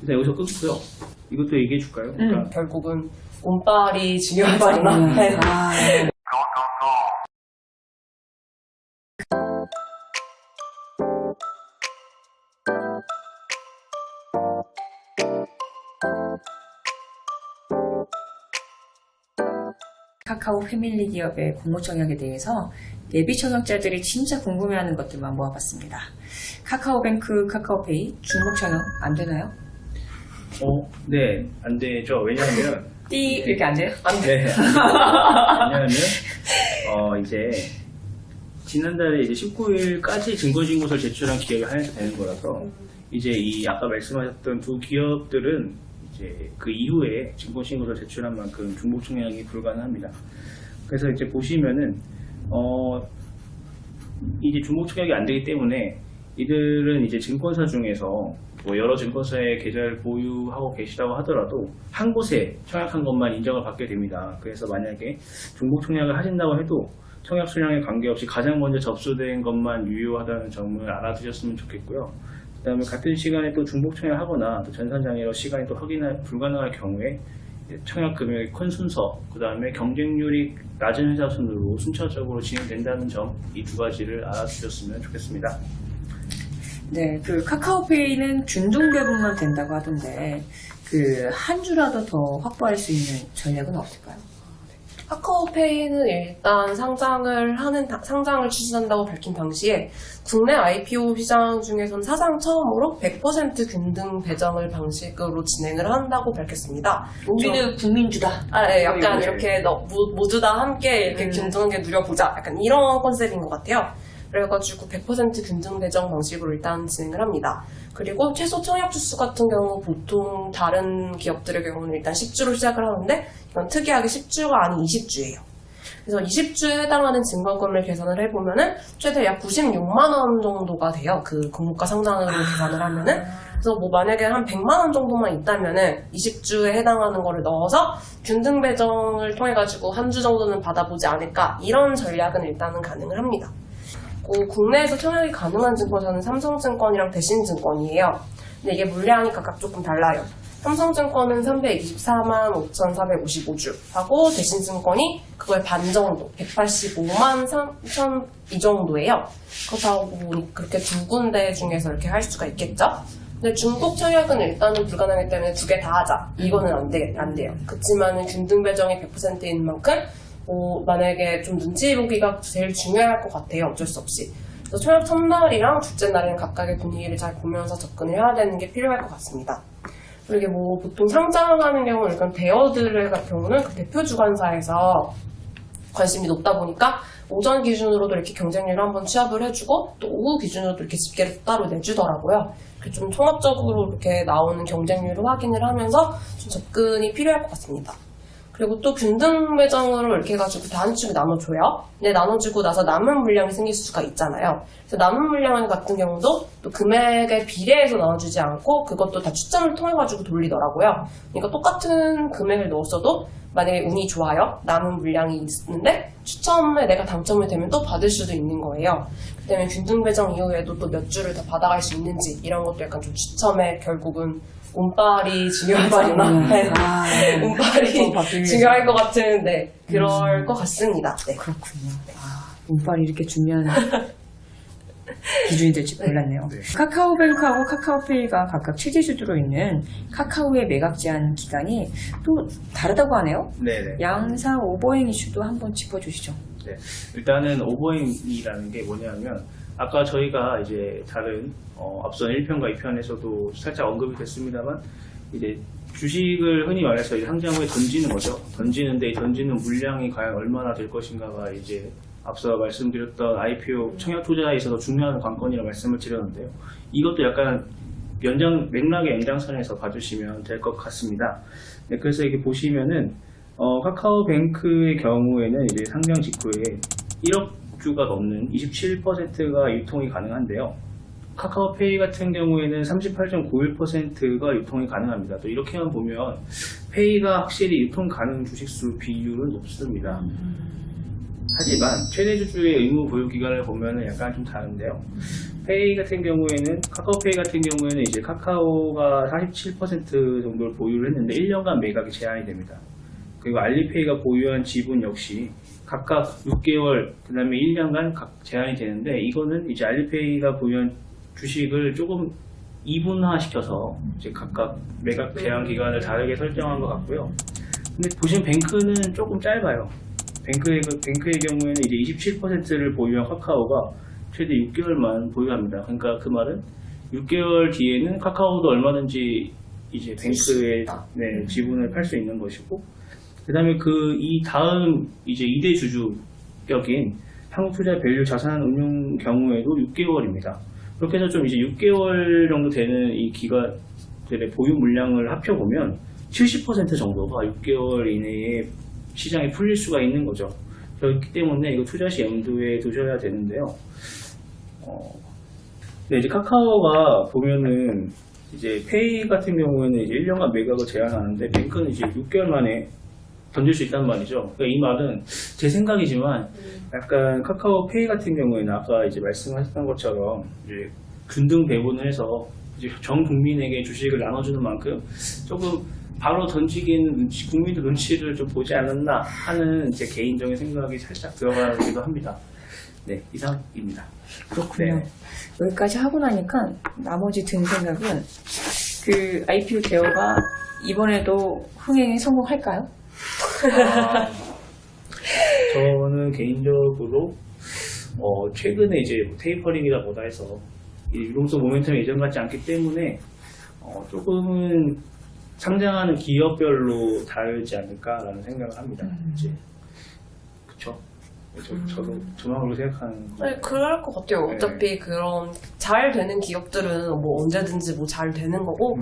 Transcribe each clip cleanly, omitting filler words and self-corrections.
일단 여기서 끊고요. 이것도 얘기해 줄까요? 그러니까 결국은 운빨이 중요하잖아. 네. 카카오 패밀리 기업의 공모 청약에 대해서 예비 청약자들이 진짜 궁금해하는 것들만 모아봤습니다. 카카오뱅크, 카카오페이 중복 청약 안 되나요? 네, 안 되죠. 왜냐하면 띠 이렇게 안 돼요? 안 돼. 네, 왜냐하면 이제 지난달에 이제 19일까지 증거신고서를 제출한 기업이 한해서 되는 거라서 이제 이 아까 말씀하셨던 두 기업들은 이제 그 이후에 증거신고서를 제출한 만큼 중복 청약이 불가능합니다. 그래서 이제 보시면은 이제 중복 청약이 안 되기 때문에 이들은 이제 증권사 중에서 뭐 여러 증권사의 계좌를 보유하고 계시다고 하더라도 한 곳에 청약한 것만 인정을 받게 됩니다. 그래서 만약에 중복 청약을 하신다고 해도 청약 수량에 관계없이 가장 먼저 접수된 것만 유효하다는 점을 알아두셨으면 좋겠고요. 그 다음에 같은 시간에 또 중복 청약하거나 또 전산장애로 시간이 또 확인이 불가능할 경우에 청약 금액의 큰 순서, 그 다음에 경쟁률이 낮은 회사 순으로 순차적으로 진행된다는 점, 이 두 가지를 알아두셨으면 좋겠습니다. 네, 그 카카오페이는 중등배분만 된다고 하던데 그 한 주라도 더 확보할 수 있는 전략은 없을까요? 카카오페이는 일단 상장을 추진한다고 밝힌 당시에 국내 IPO 시장 중에선 사상 처음으로 100% 균등 배정을 방식으로 진행을 한다고 밝혔습니다. 우리는 국민주다. 네, 약간 이렇게 모두 다 함께 이렇게 균등하게 누려보자. 약간 이런 컨셉인 것 같아요. 그래가지고 100% 균등 배정 방식으로 일단 진행을 합니다. 그리고 최소 청약 주수 같은 경우 보통 다른 기업들의 경우는 일단 10주로 시작을 하는데 이건 특이하게 10주가 아닌 20주예요. 그래서 20주에 해당하는 증거금을 계산을 해보면은 최대 약 96만 원 정도가 돼요. 그 공모가 상장으로 계산을 하면은. 그래서 뭐 만약에 한 100만 원 정도만 있다면은 20주에 해당하는 거를 넣어서 균등 배정을 통해가지고 한 주 정도는 받아보지 않을까, 이런 전략은 일단은 가능을 합니다. 국내에서 청약이 가능한 증권사는 삼성증권이랑 대신증권이에요. 근데 이게 물량이 각각 조금 달라요. 삼성증권은 324만 5,455주 하고 대신증권이 그거의 반 정도, 185만 3천 이 정도예요. 그렇다고 보니 그렇게 두 군데 중에서 이렇게 할 수가 있겠죠? 근데 중복 청약은 일단은 불가능하기 때문에 두 개 다 하자. 이거는 안 돼요. 그렇지만은 균등 배정이 100%인 만큼 만약에 좀 눈치 보기가 제일 중요할 것 같아요. 어쩔 수 없이. 그래서 청약 첫날이랑 둘째 날에는 각각의 분위기를 잘 보면서 접근을 해야 되는 게 필요할 것 같습니다. 그리고 뭐 보통 상장하는 경우는 일단 대여들의 같은 경우는 그 대표 주관사에서 관심이 높다 보니까 오전 기준으로도 이렇게 경쟁률을 한번 취합을 해주고 또 오후 기준으로도 이렇게 집계를 따로 내주더라고요. 좀 통합적으로 이렇게 나오는 경쟁률을 확인을 하면서 좀 접근이 필요할 것 같습니다. 그리고 또 균등 배정으로 이렇게 해가지고 다 한 축에 나눠줘요. 근데 나눠주고 나서 남은 물량이 생길 수가 있잖아요. 그래서 남은 물량 같은 경우도 또 금액에 비례해서 나눠주지 않고 그것도 다 추첨을 통해가지고 돌리더라고요. 그러니까 똑같은 금액을 넣었어도 만약에 운이 좋아요. 남은 물량이 있는데 추첨에 내가 당첨이 되면 또 받을 수도 있는 거예요. 그 때문에 균등 배정 이후에도 또 몇 주를 더 받아갈 수 있는지 이런 것도 약간 좀 추첨에 결국은 운빨이 중요하잖아. 운빨이 중요할 것 같은, 그럴 것 같습니다. 네. 그렇군요. 운빨이 이렇게 중요한 기준이 될지 몰랐네요. 카카오뱅크하고 카카오페이가 각각 체제주도로 있는 카카오의 매각 제한 기간이 또 다르다고 하네요. 네네. 양사 오버행 이슈도 한번 짚어주시죠. 네. 일단은 오버행이라는 게 뭐냐면 아까 저희가 이제 다른 앞선 1편과 2편에서도 살짝 언급이 됐습니다만 이제 주식을 흔히 말해서 이제 상장 후에 던지는 거죠. 던지는데 이 던지는 물량이 과연 얼마나 될 것인가가 이제 앞서 말씀드렸던 IPO 청약 투자에 있어서 중요한 관건이라고 말씀을 드렸는데요. 이것도 약간 맥락의 연장선에서 봐주시면 될 것 같습니다. 네, 그래서 이렇게 보시면은 카카오뱅크의 경우에는 이제 상장 직후에 1억 주가 넘는 27%가 유통이 가능한데요. 카카오페이 같은 경우에는 38.91%가 유통이 가능합니다. 또 이렇게만 보면 페이가 확실히 유통 가능 주식수 비율은 높습니다. 하지만 최대 주주의 의무 보유 기간을 보면은 약간 좀 다른데요. 페이 같은 경우에는 카카오페이 같은 경우에는 이제 카카오가 47% 정도를 보유를 했는데 1년간 매각이 제한이 됩니다. 그리고 알리페이가 보유한 지분 역시 각각 6개월 그다음에 1년간 각 제한이 되는데 이거는 이제 알리페이가 보유한 주식을 조금 이분화시켜서 이제 각각 매각 제한 기간을 다르게 설정한 것 같고요. 근데 보시면 뱅크는 조금 짧아요. 뱅크의 경우에는 이제 27%를 보유한 카카오가 최대 6개월만 보유합니다. 그러니까 그 말은 6개월 뒤에는 카카오도 얼마든지 이제 뱅크의 지분을 팔 수 있는 것이고, 그 다음에 이 다음 이제 2대 주주격인 한국투자밸류 자산운용 경우에도 6개월입니다. 그렇게 해서 좀 이제 6개월 정도 되는 이 기관들의 보유 물량을 합쳐보면 70% 정도가 6개월 이내에 시장에 풀릴 수가 있는 거죠. 그렇기 때문에 이거 투자 시 염두에 두셔야 되는데요. 네, 이제 카카오가 보면은 이제 페이 같은 경우에는 이제 1년간 매각을 제한하는데 뱅크는 이제 6개월 만에 던질 수 있단 말이죠. 그러니까 이 말은 제 생각이지만 약간 카카오페이 같은 경우에는 아까 이제 말씀하셨던 것처럼 이제 균등 배분을 해서 이제 전 국민에게 주식을 나눠주는 만큼 조금 바로 던지기는 국민들 눈치를 좀 보지 않았나 하는 제 개인적인 생각이 살짝 들어가기도 합니다. 네, 이상입니다. 그렇군요. 네. 여기까지 하고 나니까 나머지 든 생각은 그 IPO 대여가 이번에도 흥행에 성공할까요? 저는 개인적으로 최근에 이제 테이퍼링이다 보다 해서 이 유동성 모멘텀이 예전 같지 않기 때문에 조금은 상장하는 기업별로 다르지 않을까라는 생각을 합니다. 이제 그쵸? 저도 그렇게 생각하는 거. 네, 그럴 것 같아요. 네. 어차피 그런 잘 되는 기업들은 뭐 언제든지 뭐 잘 되는 거고,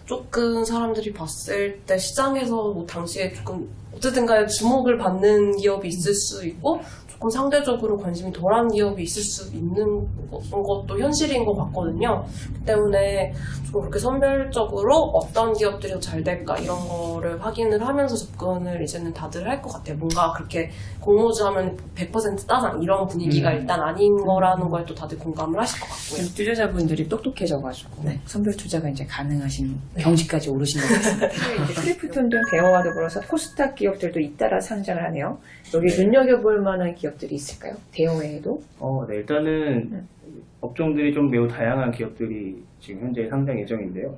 조금 사람들이 봤을 때 시장에서 뭐 당시에 조금 어쨌든 간에 주목을 받는 기업이 있을 수 있고 조금 상대적으로 관심이 덜한 기업이 있을 수 있는 것도 현실인 것 같거든요. 그 때문에 조금 그렇게 선별적으로 어떤 기업들이 더 잘 될까 이런 거를 확인을 하면서 접근을 이제는 다들 할 것 같아요. 뭔가 그렇게 공모주하면 100% 따상 이런 분위기가 일단 아닌 거라는 거에 또 다들 공감을 하실 것 같고요. 투자자분들이 똑똑해져가지고 선별 투자가 이제 가능하신 경지까지 오르신 것 같습니다. 이제 크리프톤 등 대여와 더불어서 코스닥 기업들도 잇따라 상장을 하네요. 여기 눈여겨볼 만한 기업들이 있을까요? 대여 외에도? 네, 일단은 업종들이 좀 매우 다양한 기업들이 지금 현재 상장 예정인데요.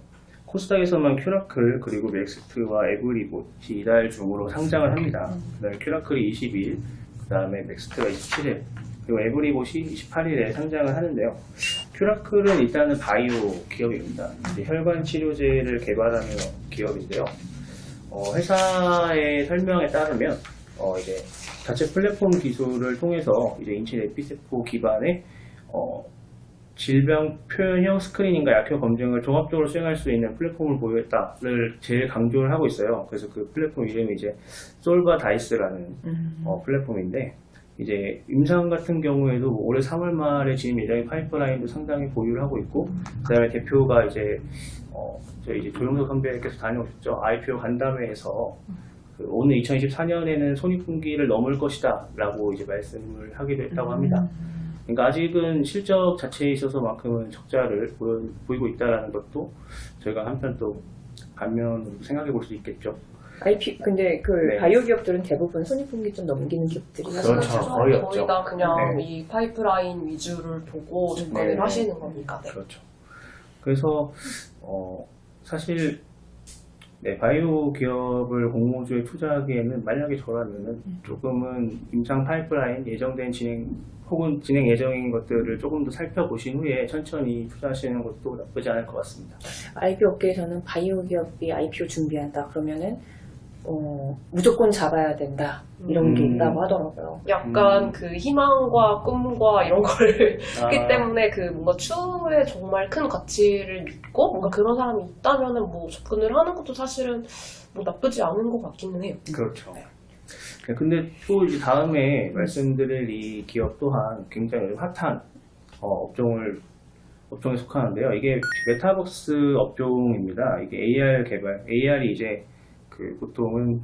코스닥에서만 큐라클 그리고 맥스트와 에브리봇이 이달 중으로 상장을 합니다. 그다음에 큐라클이 20일, 그다음에 맥스트가 27일, 그리고 에브리봇이 28일에 상장을 하는데요. 큐라클은 일단은 바이오 기업입니다. 이제 혈관 치료제를 개발하는 기업인데요. 회사의 설명에 따르면 이제 자체 플랫폼 기술을 통해서 이제 인체 내피세포 기반의 질병 표현형 스크리닝과 약효 검증을 종합적으로 수행할 수 있는 플랫폼을 보유했다를 제일 강조를 하고 있어요. 그래서 그 플랫폼 이름이 이제 솔바 다이스라는 플랫폼인데, 이제 임상 같은 경우에도 올해 3월 말에 진입 예정인 파이프라인도 상당히 보유를 하고 있고, 그다음에 대표가 이제 저희 이제 조영석 선배께서 다녀오셨죠. IPO 간담회에서 오늘 2024년에는 손익분기를 넘을 것이다라고 이제 말씀을 하기도 했다고 합니다. 그러니까 아직은 실적 자체에 있어서만큼은 적자를 보이고 있다라는 것도 저희가 한편 또 반면으로 생각해 볼 수 있겠죠. 근데 바이오 기업들은 대부분 손익분기 좀 넘기는 기업들이 그렇죠. 거의 없죠. 거의 다 그냥 네. 이 파이프라인 위주를 보고 접근을 하시는 거니까. 네. 그렇죠. 그래서 사실 바이오 기업을 공모주에 투자하기에는 만약에 저라면은 조금은 임상 파이프라인 예정된 진행 혹은 진행 예정인 것들을 조금 더 살펴보신 후에 천천히 투자하시는 것도 나쁘지 않을 것 같습니다. IPO 업계에서는 바이오 기업이 IPO 준비한다 그러면은 무조건 잡아야 된다 이런 게 있다고 하더라고요. 약간 그 희망과 꿈과 이런 거를 했기 때문에 그 뭔가 추후에 정말 큰 가치를 믿고 뭔가 그런 사람이 있다면은 뭐 접근을 하는 것도 사실은 뭐 나쁘지 않은 것 같기는 해요. 그렇죠. 근데 또 이제 다음에 말씀드릴 이 기업 또한 굉장히 핫한 업종에 속하는데요. 이게 메타버스 업종입니다. 이게 AR 개발, AR이 이제 보통은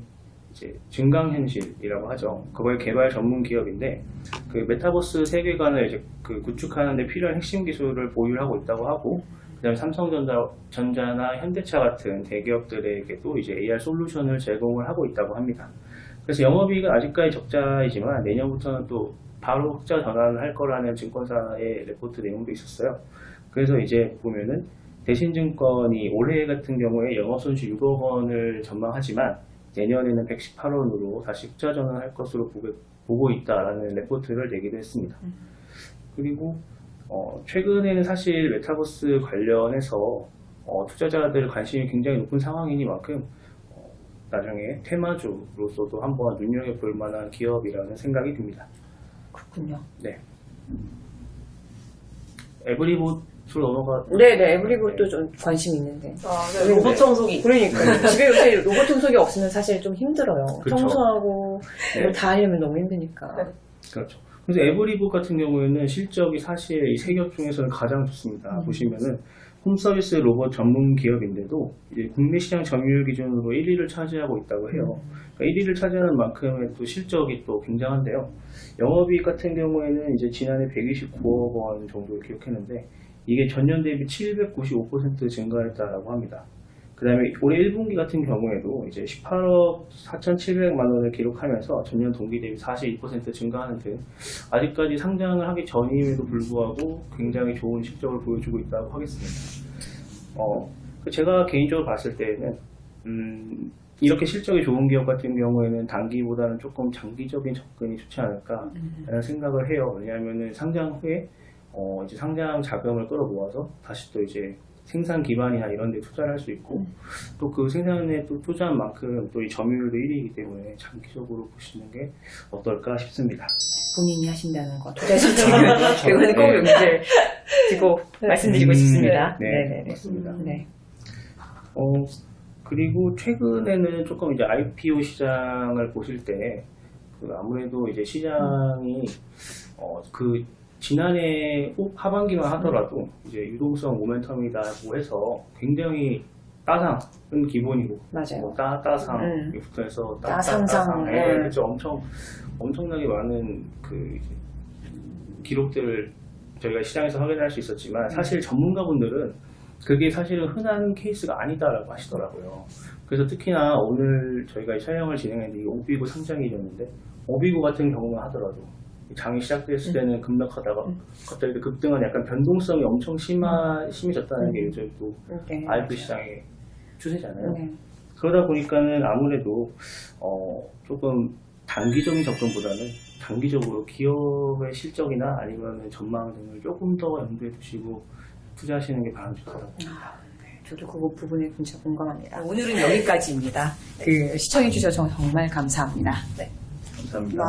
이제 증강현실이라고 하죠. 그걸 개발 전문 기업인데 그 메타버스 세계관을 이제 그 구축하는데 필요한 핵심 기술을 보유하고 있다고 하고, 그다음에 삼성전자나 현대차 같은 대기업들에게도 이제 AR 솔루션을 제공을 하고 있다고 합니다. 그래서 영업이익은 아직까지 적자이지만 내년부터는 또 바로 흑자 전환을 할 거라는 증권사의 레포트 내용도 있었어요. 그래서 이제 보면은 대신증권이 올해 같은 경우에 영업손실 6억 원을 전망하지만 내년에는 118원으로 다시 흑자 전환할 것으로 보고 있다라는 레포트를 내기도 했습니다. 그리고 최근에는 사실 메타버스 관련해서 투자자들 관심이 굉장히 높은 상황이니만큼 나중에 테마주로서도 한번 눈여겨볼 만한 기업이라는 생각이 듭니다. 그렇군요. 네. 에브리봇으로 넘어가. 네네, 에브리볼도 좀 관심 있는데. 네, 로봇 청소기. 그러니까요. 집에 요새 로봇 청소기 없으면 사실 좀 힘들어요. 그렇죠. 청소하고 네. 이거 다 하려면 너무 힘드니까. 네. 그렇죠. 그래서 에브리봇 같은 경우에는 실적이 사실 이 세 기업 중에서는 가장 좋습니다. 보시면은 홈서비스 로봇 전문 기업인데도 이제 국내 시장 점유율 기준으로 1위를 차지하고 있다고 해요. 그러니까 1위를 차지하는 만큼의 또 실적이 또 굉장한데요. 영업이익 같은 경우에는 이제 지난해 129억 원 정도를 기록했는데 이게 전년 대비 795% 증가했다라고 합니다. 그 다음에 올해 1분기 같은 경우에도 이제 18억 4,700만 원을 기록하면서 전년 동기 대비 42% 증가하는 등 아직까지 상장을 하기 전임에도 불구하고 굉장히 좋은 실적을 보여주고 있다고 하겠습니다. 제가 개인적으로 봤을 때는 이렇게 실적이 좋은 기업 같은 경우에는 단기보다는 조금 장기적인 접근이 좋지 않을까라는 생각을 해요. 왜냐하면은 상장 후에 이제 상장 자금을 끌어모아서 다시 또 이제 생산 기반이나 이런 데 투자를 할 수 있고 또 그 생산에 또 투자한 만큼 또 이 점유율도 1위이기 때문에 장기적으로 보시는 게 어떨까 싶습니다. 본인이 하신다는 거, 투자 실적은 이거는 꼭 용기를 주고 말씀드리고 싶습니다. 네, 맞습니다. 네. 그리고 최근에는 조금 이제 IPO 시장을 보실 때 아무래도 이제 시장이 그 지난해 하반기만 하더라도 이제 유동성 모멘텀이라고 해서 굉장히 따상은 기본이고 맞아요. 따상부터 해서 따상상 그렇죠. 엄청나게 많은 그 이제 기록들을 저희가 시장에서 확인할 수 있었지만 사실 전문가분들은 그게 사실은 흔한 케이스가 아니다라고 하시더라고요. 그래서 특히나 오늘 저희가 촬영을 진행했는데 오비고 상장이었는데 오비고 같은 경우만 하더라도 장이 시작됐을 때는 급락하다가 갑자기 급등한 약간 변동성이 엄청 심해졌다는 게 요즘 또 IPO 시장의 추세잖아요. 그러다 보니까는 아무래도 조금 단기적인 접근보다는 장기적으로 기업의 실적이나 아니면 전망 등을 조금 더 염두에 두시고 투자하시는 게 바람직하다고. 저도 그 부분에 진짜 공감합니다. 오늘은 여기까지입니다. 시청해주셔서 정말 감사합니다. 감사합니다.